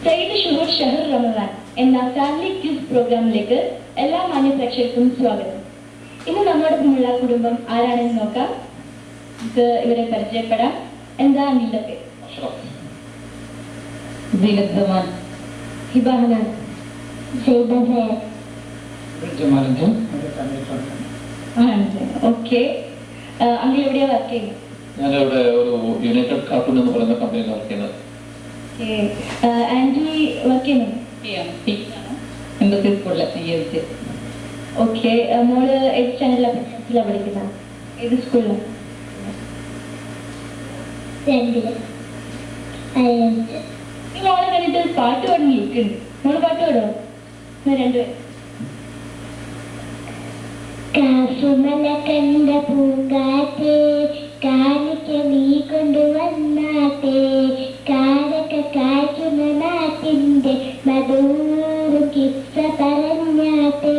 സയ്യിദ് ഷുഹൂർ ഷഹർ റമദാൻ എന്ന family quiz പ്രോഗ്രാമിലേക്ക് എല്ലാ മാന്യ പ്രേക്ഷകർക്കും സ്വാഗതം. ഇന്ന് നമ്മോടൊപ്പമുള്ള കുടുംബം ആരാണെന്ന് നോക്കാം. നമുക്ക് ഇവരെ പരിചയപ്പെടാം. എന്താ നിങ്ങളുടെ പേര്? ഓക്കെ, അങ്കിൾ എവിടെയാ വർക്ക് ചെയ്യുന്നത്? ഞാനിവിടെ ഒരു യുണൈറ്റഡ് കാർട്ടൂൺ എന്ന് പറയുന്ന കമ്പനിയിൽ വർക്ക് ചെയ്യുന്നത്. ആന്റി വർക്ക് ചെയ്യുന്നത്? ഓക്കെ, മോള് ഏത് സ്റ്റാൻഡേർഡിലാണ് പഠിക്കുന്നത്? ഏത് സ്കൂളിലാണ്? ഈ മോളെ കണ്ടിട്ട് പാട്ട് പാടുന്ന ലുക്കുണ്ട്. മോള് പാട്ട് പാടോ? രണ്ടുപേരും. കാസുമല കണ്ട പൂങ്കാറ്റേ കാണിക്ക നീ കൊണ്ടുവന്നാട്ടെ കാരക്ക കായ്ക്കുന്ന നാട്ടിന്റെ മധുര കിസ്സ പറഞ്ഞാട്ടെ.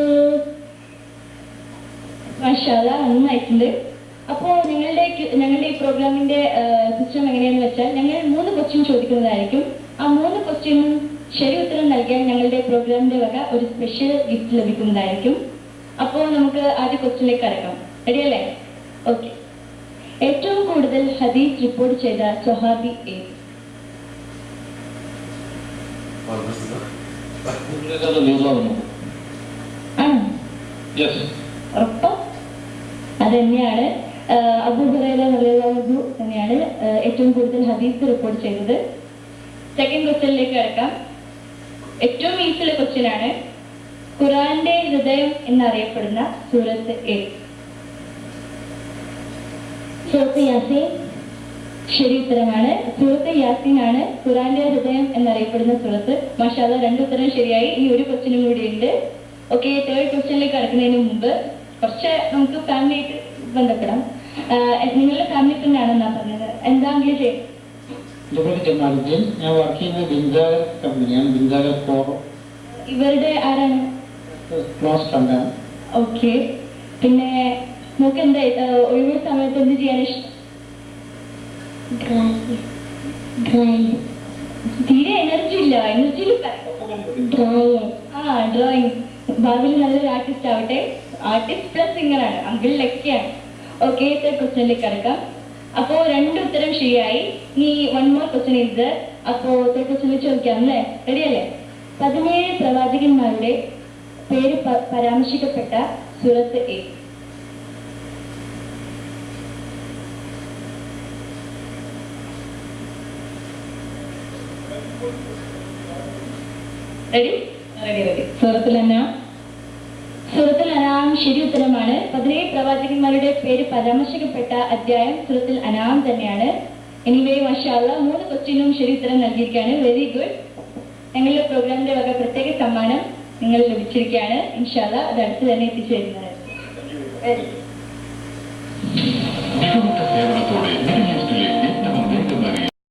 മാഷാഅല്ലാഹ്, നന്നായിട്ടുണ്ട്. അപ്പോ ഞങ്ങളുടെ ഈ പ്രോഗ്രാമിന്റെ സിസ്റ്റം എങ്ങനെയാണെന്ന് വെച്ചാൽ ഞങ്ങൾ 3 ക്വസ്റ്റ്യൻ ചോദിക്കുന്നതായിരിക്കും. ആ 3 ക്വസ്റ്റ്യനും ശരി ഉത്തരം നൽകിയാൽ ഞങ്ങളുടെ പ്രോഗ്രാമിന്റെ വക ഒരു സ്പെഷ്യൽ ഗിഫ്റ്റ് ലഭിക്കുന്നതായിരിക്കും. അപ്പോൾ നമുക്ക് ആദ്യ ക്വസ്റ്റ്യനിലേക്ക് കടക്കാം. റെഡിയല്ലേ? ഓക്കെ. ഏറ്റവും കൂടുതൽ ഹദീസ് റിപ്പോർട്ട് ചെയ്ത സ്വഹാബി ഏത്? ഉറപ്പാ? അത് തന്നെയാണ്. അബൂ ഹുറൈറ റളിയല്ലാഹു അൻഹു തന്നെയാണ് ഏറ്റവും കൂടുതൽ ഹദീസ് റിപ്പോർട്ട് ചെയ്തത്. സെക്കൻഡ് ക്വസ്റ്റ്യനിലേക്ക് കടക്കാം. ഏറ്റവും ഈസിയുള്ള ക്വസ്റ്റ്യൻ ആണ്. ഖുർആന്റെ ഹൃദയം എന്നറിയപ്പെടുന്ന സൂറത്ത് ഏത്? സൂറത്ത് യാസീൻ. ശരി ഉത്തരമാണ്. സൂറത്ത് യാസീൻ ആണ് ഖുർആന്റെ ഹൃദയം എന്നറിയപ്പെടുന്ന സൂറത്ത്. മാഷാഅല്ലാഹ്, 2 ഉത്തരം ശരിയായി. ഈ ഒരു ക്വസ്റ്റ്യനും കൂടി ഉണ്ട്. ഓക്കെ, തേർഡ് ക്വസ്റ്റ്യനിലേക്ക് കടക്കുന്നതിന് മുമ്പ് കുറച്ച് നമുക്ക് ഫാമിലി ആയിട്ട് ബന്ധപ്പെടാം. നിങ്ങളുടെ ഫാമിലി ഫ്രണ്ട് ആണെന്നാ പറഞ്ഞത്. എന്താണെങ്കിലും ചെയ്യും. ഞാൻ വർക്ക് ചെയ്യുന്നത് ബിൻസാഗർ കമ്പനിയാണ്. ബിൻസാഗർ ഫോറം. ഇവരുടെ ആരാണ്? ക്ലോസ് ഫ്രണ്ടാണ്. ഓക്കെ. പിന്നെ നമുക്ക് എന്താ ഒഴിവ് സമയത്ത് എന്ത് ചെയ്യാൻ ഇഷ്ടം? തീരെ എനർജി ഇല്ല. എനർജിയിൽ ഡ്രോയിങ്. ഭാവിയിൽ നല്ലൊരു ആർട്ടിസ്റ്റ് ആവട്ടെ. ആർട്ടിസ്റ്റ് പ്ലസ് സിംഗറാണ്. അങ്കിൾ ലക്കിയാണ്. ഓക്കെ, ക്വസ്റ്റ്യനിലേക്ക് കടക്കാം. അപ്പോ 2 ഉത്തരം ശരിയായി. ഇനി 1 more ക്വസ്റ്റ്യൻ ഇത്. അപ്പോ ക്വസ്റ്റ്യനിൽ ചോദിക്കാം അല്ലേ? റെഡിയല്ലേ? 17 പ്രവാചകന്മാരുടെ പേര് പരാമർശിക്കപ്പെട്ട സൂറത്ത് ഏത്? റെഡി? സൂറത്തുൽ അൻആം. സൂറത്തുൽ അൻആം ശരി ഉത്തരമാണ്. 17 പ്രവാചകന്മാരുടെ പേര് പരാമർശിക്കപ്പെട്ട അധ്യായം സൂറത്തുൽ അൻആം തന്നെയാണ്. എനിവേ മാഷാഅല്ലാഹ്, 3 ക്വസ്റ്റ്യനും ശരി ഉത്തരം നൽകിയിരിക്കുകയാണ്. Very good. ഞങ്ങളുടെ പ്രോഗ്രാമിന്റെ വക പ്രത്യേക സമ്മാനം നിങ്ങൾ ലഭിച്ചിരിക്കുകയാണ്. ഇൻഷാഅല്ലാഹ് അത് അടുത്ത് തന്നെ എത്തിച്ചു തരുന്നതായിരിക്കും.